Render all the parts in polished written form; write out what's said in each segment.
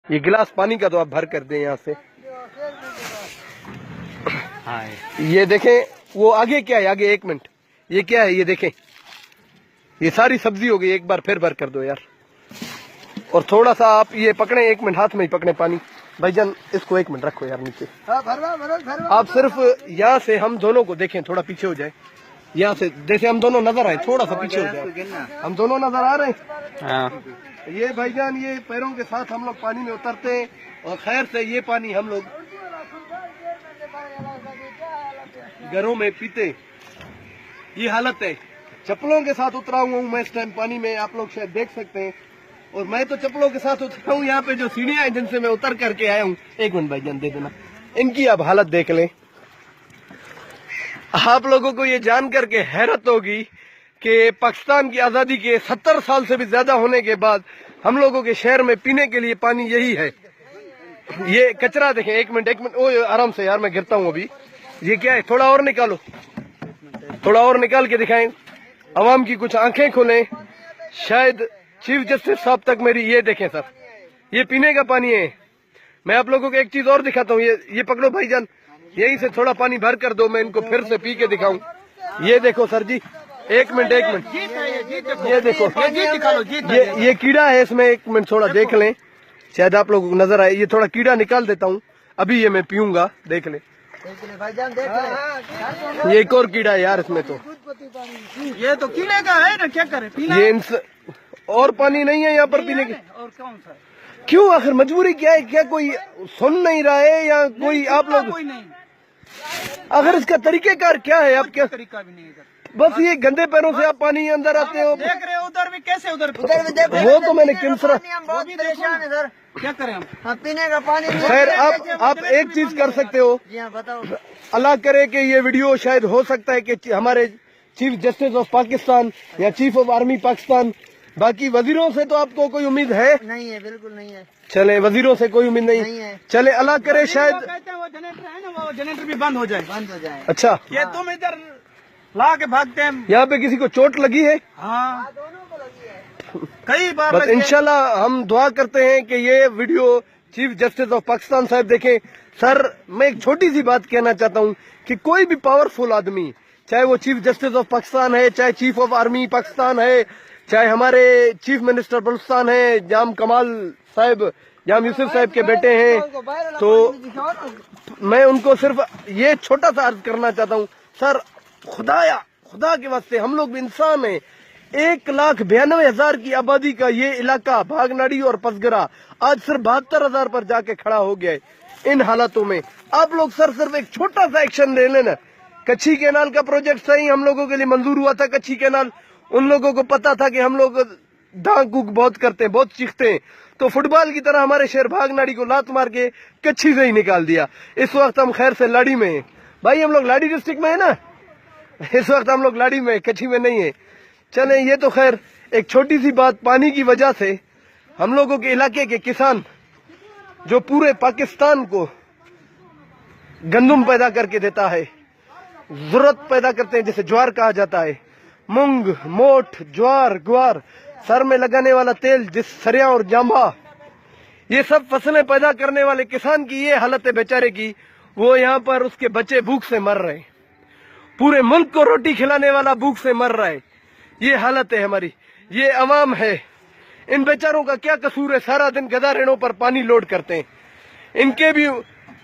ये गिलास पानी का तो आप भर कर दें यहाँ से। ये देखें वो आगे क्या है, आगे 1 मिनट, ये क्या है ये देखें, ये सारी सब्जी हो गई। एक बार फिर भर कर दो यार। और थोड़ा सा आप ये पकड़े, 1 मिनट हाथ में ही पकड़े पानी। भाईजान इसको 1 मिनट रखो यार नीचे। आप सिर्फ यहाँ से हम दोनों को देखें, थोड़ा पीछे हो जाए यहाँ से, जैसे हम दोनों नजर आए, थोड़ा सा पीछे हो जाए, हम दोनों नजर आ रहे हैं। ये भाईजान ये पैरों के साथ हम लोग पानी में उतरते हैं और खैर से ये पानी हम लोग घरों में पीते। ये हालत है, चप्पलों के साथ उतरा हुआ हूँ मैं इस टाइम पानी में, आप लोग शायद देख सकते हैं। और मैं तो चप्पलों के साथ उतरा हूँ, यहाँ पे जो सीढ़ियाँ हैं जिनसे मैं उतर करके आया हूँ। 1 मिनट भाईजान दे देना, इनकी आप हालत देख लें। आप लोगों को ये जान करके हैरत होगी कि पाकिस्तान की आजादी के 70 साल से भी ज्यादा होने के बाद हम लोगों के शहर में पीने के लिए पानी यही है। ये कचरा देखें, 1 मिनट, ओ आराम से यार, मैं गिरता हूँ अभी। ये क्या है, थोड़ा और निकालो, थोड़ा और निकाल के दिखाएं, अवाम की कुछ आंखें खोलें। शायद चीफ जस्टिस साहब तक मेरी, ये देखें सर, ये पीने का पानी है। मैं आप लोगों को एक चीज और दिखाता हूँ, ये पकड़ो भाईजान, यहीं से थोड़ा पानी भर कर दो, मैं इनको फिर से पी के दिखाऊं। ये देखो सर जी, 1 मिनट, ये देखो, ये कीड़ा है इसमें, 1 मिनट थोड़ा देख लें, शायद आप लोगों को नजर आए। ये थोड़ा कीड़ा निकाल देता हूँ, अभी ये मैं पीऊंगा, देख ले भाईजान, देख ले। ये एक और कीड़ा है यार इसमें, तो ये तो कीड़े का है ना, क्या करे, ये और पानी नहीं है यहाँ पर पीने के। और कौन सा, क्यों, आखिर मजबूरी क्या है, क्या कोई सुन नहीं रहा है या कोई आप लोग, कोई नहीं। अगर इसका तरीकेकार क्या है, आप क्या तरीका भी नहीं है, बस ये गंदे पैरों से आप पानी अंदर आते हो। देख रहे हो उधर भी कैसे, उधर भी देखो, वो तो मैंने किमसरा, बहुत परेशान है सर, क्या करें हम पीने का पानी। खैर आप एक चीज कर सकते हो, बताओ, अल्लाह करे कि ये वीडियो शायद हो सकता है कि हमारे चीफ जस्टिस ऑफ पाकिस्तान या चीफ ऑफ आर्मी पाकिस्तान, बाकी वजीरों से तो आपको कोई उम्मीद है? नहीं है, बिल्कुल नहीं है। चले, वजीरों से कोई उम्मीद नहीं है। चले, अल्लाह करे शायद कहते हैं वो जनरेटर है ना, वो जनरेटर भी बंद हो जाए। अच्छा, ये तुम इधर ला के भागते हैं। यहाँ पे किसी को चोट लगी है? हाँ, दोनों को लगी है, कई बार। बस इंशाल्लाह हम दुआ करते हैं कि ये video chief justice of Pakistan साहब देखें। सर मैं एक छोटी सी बात कहना चाहता हूँ कि कोई भी पावरफुल आदमी, चाहे वो चीफ जस्टिस ऑफ पाकिस्तान है, चाहे चीफ ऑफ आर्मी पाकिस्तान है, चाहे हमारे चीफ मिनिस्टर बलूचिस्तान है, जाम कमाल साहब, जाम यूसुफ साहब के बेटे हैं, तो मैं उनको सिर्फ ये छोटा सा अर्ज करना चाहता हूँ, सर खुदा के वास्ते, हम लोग भी इंसान हैं। 1,92,000 की आबादी का ये इलाका भागनाड़ी और पसगरा आज सिर्फ 72,000 पर जाके खड़ा हो गया है। इन हालातों में आप लोग सर सिर्फ एक छोटा सा एक्शन ले लेना। कच्छी कैनाल का प्रोजेक्ट सही हम लोगों के लिए मंजूर हुआ था। कच्छी कैनाल, उन लोगों को पता था कि हम लोग डांक गुक बहुत करते हैं, बहुत चीखते हैं, तो फुटबॉल की तरह हमारे शहर भागनाड़ी को लात मार के कच्छी से ही निकाल दिया। इस वक्त हम खैर से लाड़ी में हैं भाई, हम लोग लाड़ी डिस्ट्रिक्ट में है ना, इस वक्त हम लोग लाड़ी में, कच्छी में नहीं है। चले, ये तो खैर एक छोटी सी बात। पानी की वजह से हम लोगों के इलाके के किसान जो पूरे पाकिस्तान को गंदम पैदा करके देता है, जरूरत पैदा करते हैं, जैसे ज्वार कहा जाता है, मूंग, मोठ, ज्वार, ग्वार, सर में लगाने वाला तेल, जिस सरिया और जांबा, ये सब फसलें पैदा करने वाले किसान की ये हालत है बेचारे की। वो यहाँ पर उसके बच्चे भूख से मर रहे हैं, पूरे मुल्क को रोटी खिलाने वाला भूख से मर रहा है। ये हालत है हमारी, ये अवाम है। इन बेचारों का क्या कसूर है, सारा दिन गधा रेड़ों पर पानी लोड करते हैं। इनके भी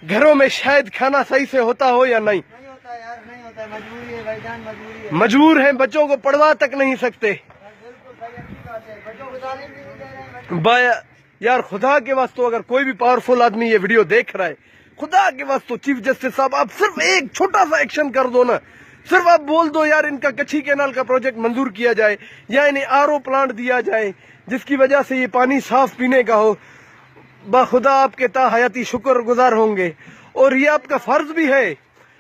घरों में शायद खाना सही से होता हो या नहीं, नहीं होता है, मजबूरी है भाईजान, मजबूरी है। मजबूर हैं, बच्चों को पढ़वा तक नहीं सकते। यार खुदा के वास्ते, अगर कोई भी पावरफुल आदमी ये वीडियो देख रहा है, खुदा के वास्ते चीफ जस्टिस साहब आप सिर्फ एक छोटा सा एक्शन कर दो ना। सिर्फ आप बोल दो यार इनका कच्छी कैनाल का प्रोजेक्ट मंजूर किया जाए या इन्हें आरओ प्लांट दिया जाए जिसकी वजह से ये पानी साफ पीने का हो। बाखुदा आपके ताहयाती शुक्र गुजार होंगे और ये आपका फर्ज भी है।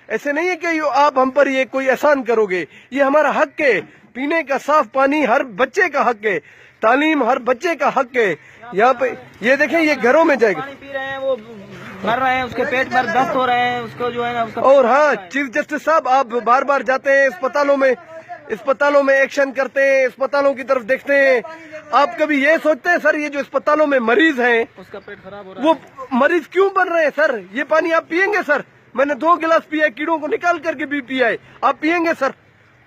ऐसे नहीं है कि आप हम पर ये कोई एहसान करोगे, ये हमारा हक है। पीने का साफ पानी हर बच्चे का हक है, तालीम हर बच्चे का हक है। यहाँ पे ये देखें, ये घरों में जाएगा, पानी पी रहे हैं, वो मर रहे हैं, उसके पेट में दस्त हो रहे हैं, उसको जो है ना उसका। और हाँ चीफ जस्टिस साहब, आप बार बार जाते हैं अस्पतालों में, अस्पतालों में एक्शन करते हैं, अस्पतालों की तरफ देखते हैं। आप कभी ये सोचते हैं सर, ये जो अस्पतालों में मरीज हैं उसका पेट खराब हो रहा वो मरीज क्यों बन रहे हैं सर? ये पानी आप पियेंगे सर? मैंने 2 गिलास पिया, कीड़ों को निकाल करके भी पिया है। आप पियेंगे सर?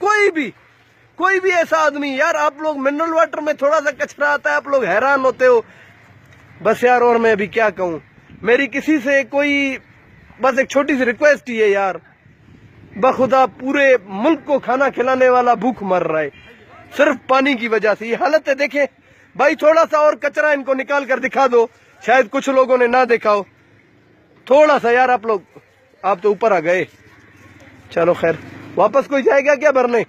कोई भी ऐसा आदमी, यार आप लोग मिनरल वाटर में थोड़ा सा कचरा आता है, आप लोग हैरान होते हो। बस यार, और मैं अभी क्या कहूँ, मेरी किसी से कोई बस एक छोटी सी रिक्वेस्ट ही है यार, बखुदा पूरे मुल्क को खाना खिलाने वाला भूख मर रहा है सिर्फ पानी की वजह से। ये हालत है, देखें भाई, थोड़ा सा और कचरा इनको निकाल कर दिखा दो, शायद कुछ लोगों ने ना देखा हो। थोड़ा सा यार, आप तो ऊपर आ गए। चलो खैर, वापस कोई जाएगा क्या भरने?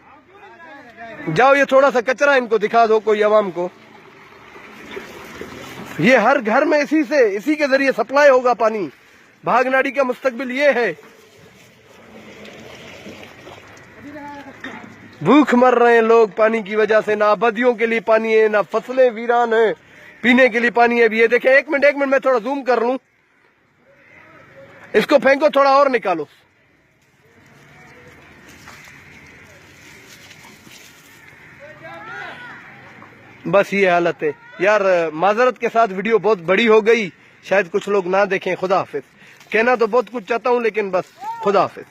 जाओ, ये थोड़ा सा कचरा इनको दिखा दो कोई अवाम को। ये हर घर में इसी के जरिए सप्लाई होगा पानी। भागनाड़ी का मुस्तकबिल ये है। भूख मर रहे हैं लोग पानी की वजह से, ना आबादियों के लिए पानी है, ना फसलें वीरान है, पीने के लिए पानी है। अभी ये देखें, एक मिनट मैं थोड़ा जूम कर लूं, इसको फेंको, थोड़ा और निकालो। बस ये हालत है यार। माजरत के साथ वीडियो बहुत बड़ी हो गई, शायद कुछ लोग ना देखें। खुदा हाफिज। कहना तो बहुत कुछ चाहता हूं, लेकिन बस खुदा हाफिज।